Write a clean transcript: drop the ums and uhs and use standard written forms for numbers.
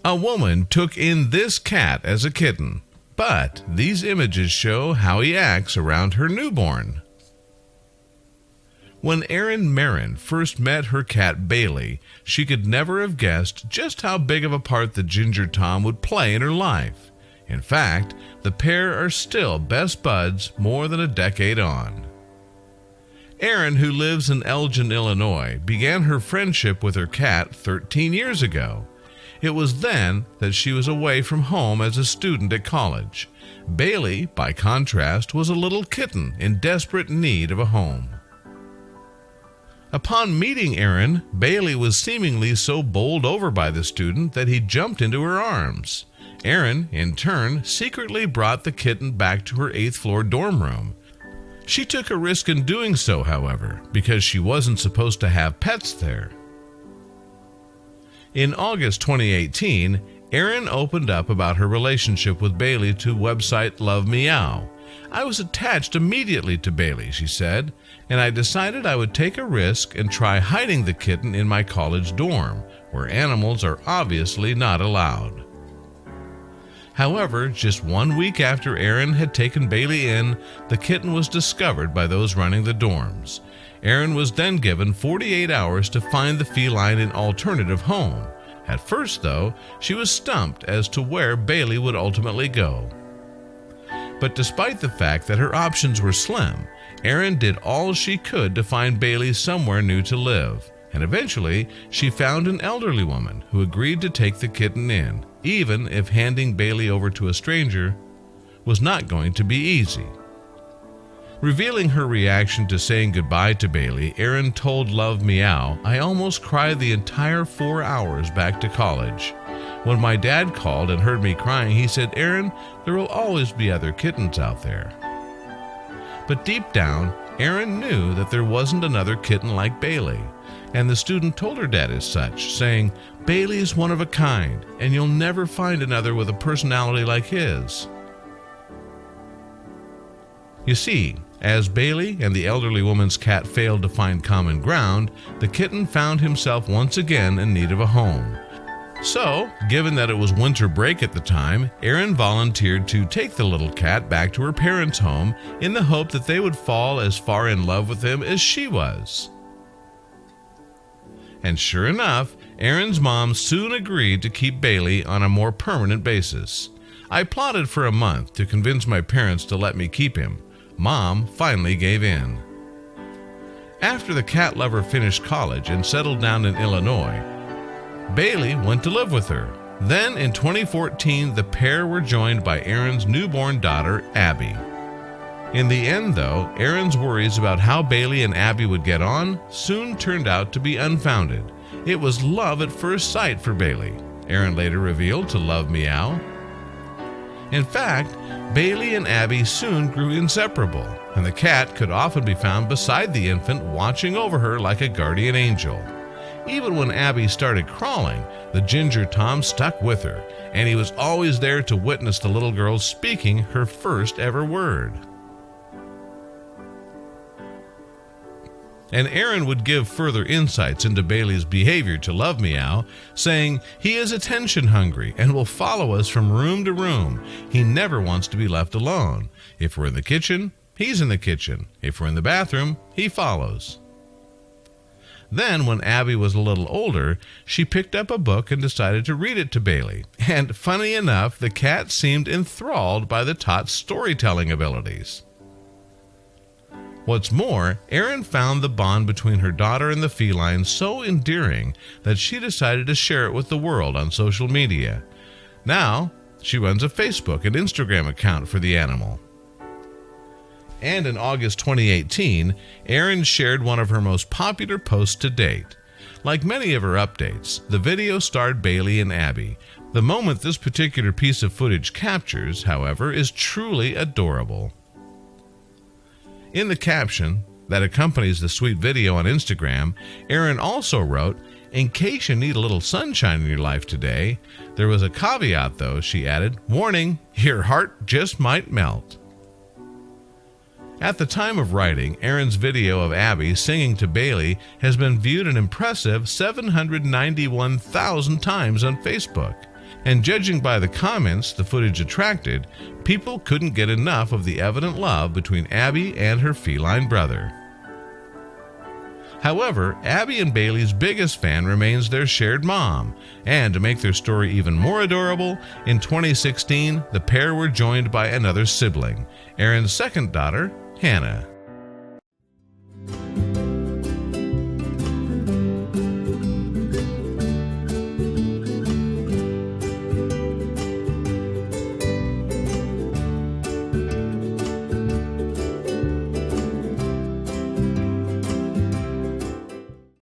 A woman took in this cat as a kitten, but these images show how he acts around her newborn. When Erin Marin first met her cat Bailey, she could never have guessed just how big of a part the Ginger Tom would play in her life. In fact, the pair are still best buds more than a decade on. Erin, who lives in Elgin, Illinois, began her friendship with her cat 13 years ago. It was then that she was away from home as a student at college. Bailey, by contrast, was a little kitten in desperate need of a home. Upon meeting Erin, Bailey was seemingly so bowled over by the student that he jumped into her arms. Erin, in turn, secretly brought the kitten back to her 8th floor dorm room. She took a risk in doing so, however, because she wasn't supposed to have pets there. In August 2018, Erin opened up about her relationship with Bailey to website Love Meow. I was attached immediately to Bailey, she said, and I decided I would take a risk and try hiding the kitten in my college dorm, where animals are obviously not allowed. However, just 1 week after Erin had taken Bailey in, the kitten was discovered by those running the dorms. Erin was then given 48 hours to find the feline an alternative home. At first, though, she was stumped as to where Bailey would ultimately go. But despite the fact that her options were slim, Erin did all she could to find Bailey somewhere new to live, and eventually she found an elderly woman who agreed to take the kitten in, even if handing Bailey over to a stranger was not going to be easy. Revealing her reaction to saying goodbye to Bailey, Erin told Love Meow, "I almost cried the entire 4 hours back to college. When my dad called and heard me crying, he said, 'Erin, there will always be other kittens out there.'" But deep down, Erin knew that there wasn't another kitten like Bailey, and the student told her dad as such, saying, "Bailey is one of a kind, and you'll never find another with a personality like his." You see, as Bailey and the elderly woman's cat failed to find common ground, the kitten found himself once again in need of a home. So, given that it was winter break at the time, Erin volunteered to take the little cat back to her parents' home in the hope that they would fall as far in love with him as she was. And sure enough, Erin's mom soon agreed to keep Bailey on a more permanent basis. I plotted for a month to convince my parents to let me keep him. Mom finally gave in. After the cat lover finished college and settled down in Illinois, Bailey went to live with her. Then in 2014, the pair were joined by Erin's newborn daughter, Abby. In the end, though, Erin's worries about how Bailey and Abby would get on soon turned out to be unfounded. It was love at first sight for Bailey, Erin later revealed to Love Meow. In fact, Bailey and Abby soon grew inseparable, and the cat could often be found beside the infant, watching over her like a guardian angel. Even when Abby started crawling, the Ginger Tom stuck with her, and he was always there to witness the little girl speaking her first ever word. And Erin would give further insights into Bailey's behavior to Love Meow, saying, "He is attention hungry and will follow us from room to room. He never wants to be left alone. If we're in the kitchen, he's in the kitchen. If we're in the bathroom, he follows." Then, when Abby was a little older, she picked up a book and decided to read it to Bailey. And funny enough, the cat seemed enthralled by the tot's storytelling abilities. What's more, Erin found the bond between her daughter and the feline so endearing that she decided to share it with the world on social media. Now, she runs a Facebook and Instagram account for the animal. And in August 2018, Erin shared one of her most popular posts to date. Like many of her updates, the video starred Bailey and Abby. The moment this particular piece of footage captures, however, is truly adorable. In the caption that accompanies the sweet video on Instagram, Erin also wrote, "In case you need a little sunshine in your life today." There was a caveat though, she added, "Warning, your heart just might melt." At the time of writing, Erin's video of Abby singing to Bailey has been viewed an impressive 791,000 times on Facebook. and judging by the comments the footage attracted, people couldn't get enough of the evident love between Abby and her feline brother. However, Abby and Bailey's biggest fan remains their shared mom, and to make their story even more adorable, in 2016, the pair were joined by another sibling, Aaron's second daughter, Hannah.